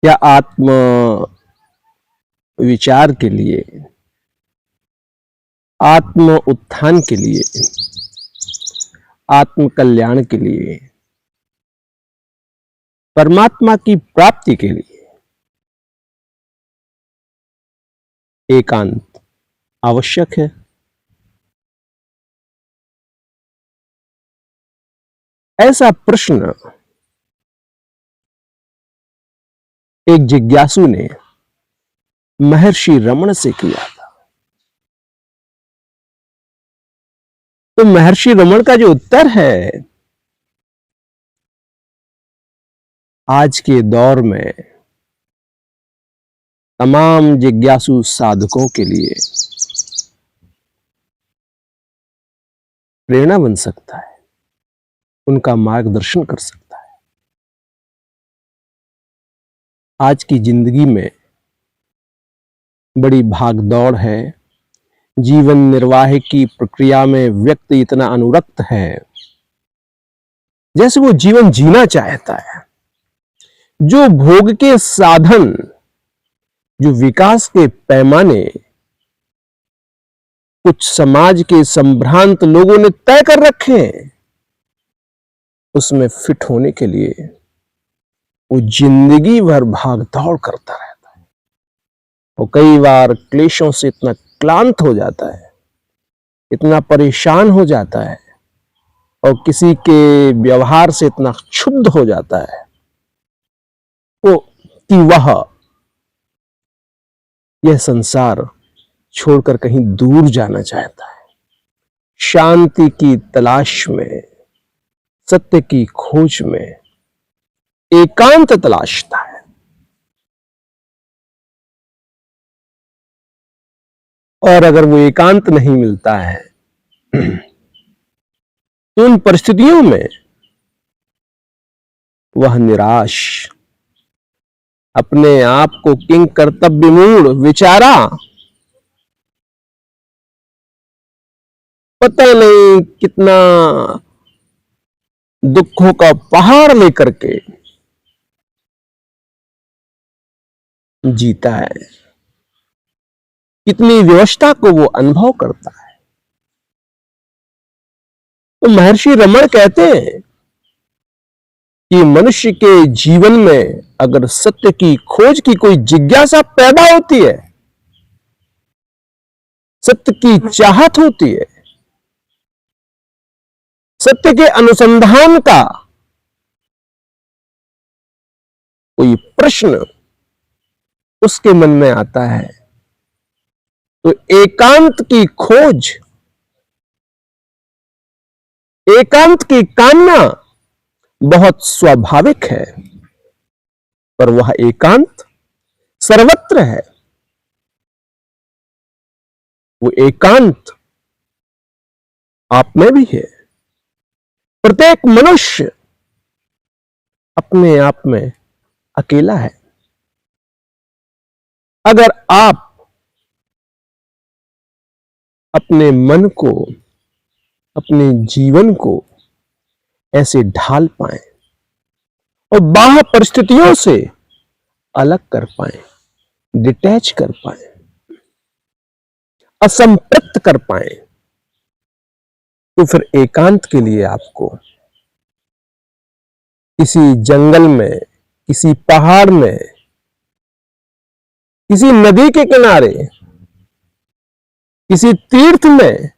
या आत्म विचार के लिए, आत्म उत्थान के लिए, आत्म कल्याण के लिए, परमात्मा की प्राप्ति के लिए एकांत आवश्यक है। ऐसा प्रश्न एक जिज्ञासु ने महर्षि रमण से किया था। तो महर्षि रमण का जो उत्तर है, आज के दौर में तमाम जिज्ञासु साधकों के लिए प्रेरणा बन सकता है, उनका मार्गदर्शन कर सकता है। आज की जिंदगी में बड़ी भागदौड़ है, जीवन निर्वाह की प्रक्रिया में व्यक्ति इतना अनुरक्त है जैसे वो जीवन जीना चाहता है। जो भोग के साधन, जो विकास के पैमाने कुछ समाज के संभ्रांत लोगों ने तय कर रखे हैं, उसमें फिट होने के लिए वो जिंदगी भर भागदौड़ करता रहता है। वो कई बार क्लेशों से इतना क्लांत हो जाता है, इतना परेशान हो जाता है और किसी के व्यवहार से इतना क्षुब्ध हो जाता है वो कि वह यह संसार छोड़कर कहीं दूर जाना चाहता है, शांति की तलाश में, सत्य की खोज में एकांत तलाशता है। और अगर वो एकांत नहीं मिलता है तो उन परिस्थितियों में वह निराश, अपने आप को किंग कर्तव्य मूढ़ विचारा, पता नहीं कितना दुखों का पहाड़ लेकर के जीता है, कितनी व्यवस्था को वो अनुभव करता है। तो महर्षि रमण कहते हैं कि मनुष्य के जीवन में अगर सत्य की खोज की कोई जिज्ञासा पैदा होती है, सत्य की चाहत होती है, सत्य के अनुसंधान का कोई प्रश्न उसके मन में आता है, तो एकांत की खोज, एकांत की कामना बहुत स्वाभाविक है। पर वह एकांत सर्वत्र है। वो एकांत आप में भी है। प्रत्येक मनुष्य अपने आप में अकेला है। अगर आप अपने मन को, अपने जीवन को ऐसे ढाल पाएं और बाह्य परिस्थितियों से अलग कर पाएं, डिटैच कर पाएं, असंपृक्त कर पाएं, तो फिर एकांत के लिए आपको किसी जंगल में, किसी पहाड़ में, किसी नदी के किनारे, किसी तीर्थ में,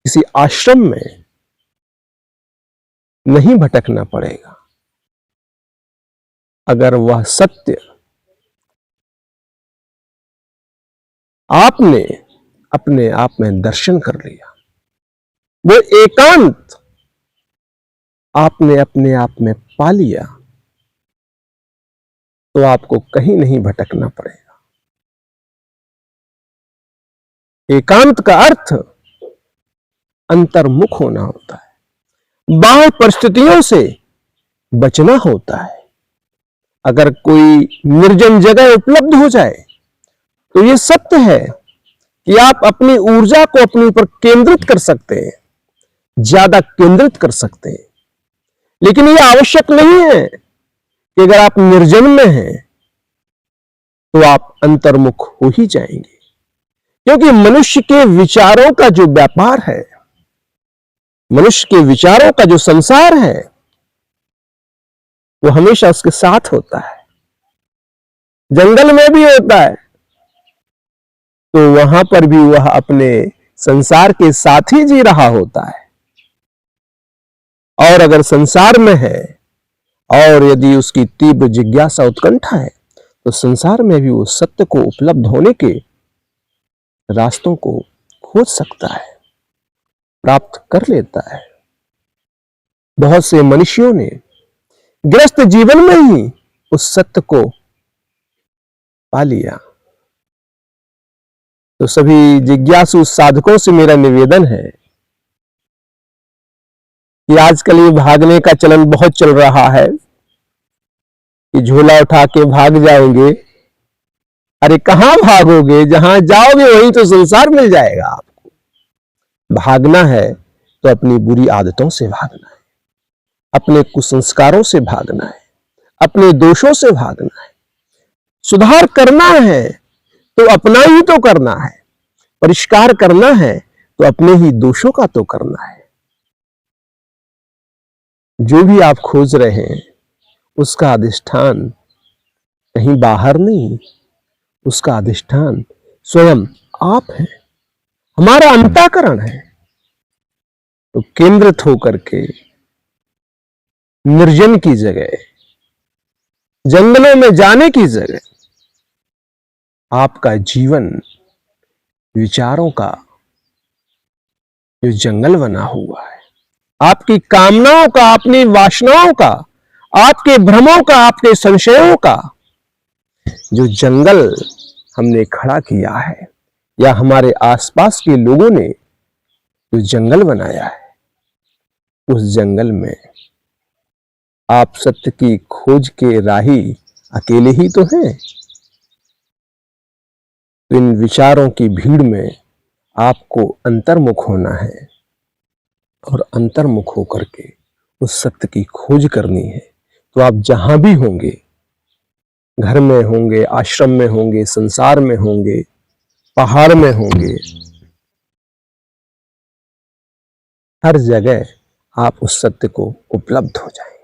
किसी आश्रम में नहीं भटकना पड़ेगा। अगर वह सत्य आपने अपने आप में दर्शन कर लिया, वो एकांत आपने अपने आप में पा लिया, तो आपको कहीं नहीं भटकना पड़ेगा। एकांत का अर्थ अंतर्मुख होना होता है, बाह्य परिस्थितियों से बचना होता है। अगर कोई निर्जन जगह उपलब्ध हो जाए तो यह सत्य है कि आप अपनी ऊर्जा को अपने ऊपर केंद्रित कर सकते हैं, ज्यादा केंद्रित कर सकते हैं। लेकिन यह आवश्यक नहीं है कि अगर आप निर्जन में हैं तो आप अंतर्मुख हो ही जाएंगे, क्योंकि मनुष्य के विचारों का जो व्यापार है, मनुष्य के विचारों का जो संसार है, वो हमेशा उसके साथ होता है। जंगल में भी होता है तो वहां पर भी वह अपने संसार के साथ ही जी रहा होता है। और अगर संसार में है और यदि उसकी तीव्र जिज्ञासा उत्कंठा है तो संसार में भी वो सत्य को उपलब्ध होने के रास्तों को खोज सकता है, प्राप्त कर लेता है। बहुत से मनुष्यों ने गृहस्थ जीवन में ही उस सत्य को पा लिया। तो सभी जिज्ञासु साधकों से मेरा निवेदन है कि आजकल ये भागने का चलन बहुत चल रहा है कि झोला उठा के भाग जाएंगे। अरे कहां भागोगे? जहां जाओगे वहीं तो संसार मिल जाएगा आपको। भागना है तो अपनी बुरी आदतों से भागना है, अपने कुसंस्कारों से भागना है, अपने दोषों से भागना है। सुधार करना है तो अपना ही तो करना है, परिष्कार करना है तो अपने ही दोषों का तो करना है। जो भी आप खोज रहे हैं उसका अधिष्ठान कहीं बाहर नहीं, उसका अधिष्ठान स्वयं आप हैं, हमारा अंतःकरण है। तो केंद्रित होकर के निर्जन की जगह, जंगलों में जाने की जगह आपका जीवन विचारों का जो जंगल बना हुआ है, आपकी कामनाओं का, अपनी वासनाओं का, आपके भ्रमों का, आपके संशयों का जो जंगल हमने खड़ा किया है या हमारे आसपास के लोगों ने जो जंगल बनाया है, उस जंगल में आप सत्य की खोज के राही अकेले ही तो हैं। तो इन विचारों की भीड़ में आपको अंतर्मुख होना है और अंतर्मुख होकर के उस सत्य की खोज करनी है। तो आप जहां भी होंगे, घर में होंगे, आश्रम में होंगे, संसार में होंगे, पहाड़ में होंगे, हर जगह आप उस सत्य को उपलब्ध हो जाएं।